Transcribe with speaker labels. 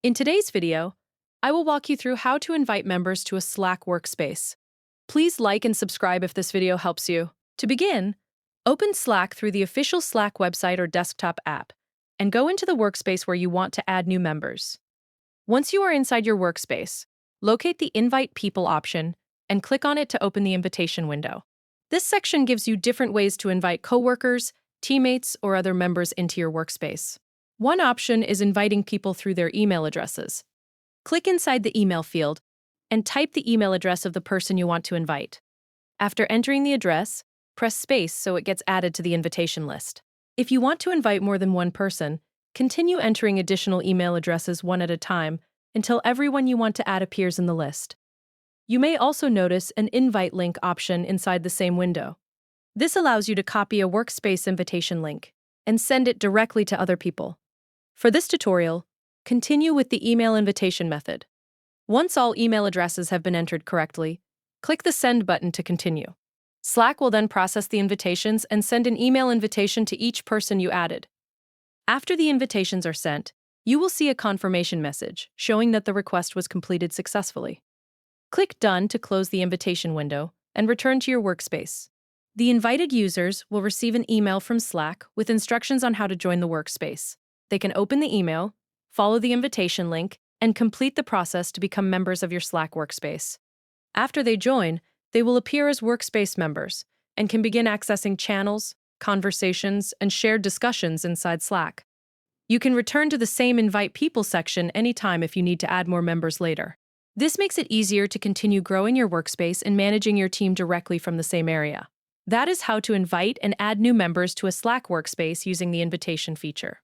Speaker 1: In today's video, I will walk you through how to invite members to a Slack workspace. Please like and subscribe if this video helps you. To begin, open Slack through the official Slack website or desktop app, and go into the workspace where you want to add new members. Once you are inside your workspace, locate the Invite People option and click on it to open the invitation window. This section gives you different ways to invite coworkers, teammates, or other members into your workspace. One option is inviting people through their email addresses. Click inside the email field and type the email address of the person you want to invite. After entering the address, press space so it gets added to the invitation list. If you want to invite more than one person, continue entering additional email addresses one at a time until everyone you want to add appears in the list. You may also notice an invite link option inside the same window. This allows you to copy a workspace invitation link and send it directly to other people. For this tutorial, continue with the email invitation method. Once all email addresses have been entered correctly, click the Send button to continue. Slack will then process the invitations and send an email invitation to each person you added. After the invitations are sent, you will see a confirmation message showing that the request was completed successfully. Click Done to close the invitation window and return to your workspace. The invited users will receive an email from Slack with instructions on how to join the workspace. They can open the email, follow the invitation link, and complete the process to become members of your Slack workspace. After they join, they will appear as workspace members and can begin accessing channels, conversations, and shared discussions inside Slack. You can return to the same Invite People section anytime if you need to add more members later. This makes it easier to continue growing your workspace and managing your team directly from the same area. That is how to invite and add new members to a Slack workspace using the invitation feature.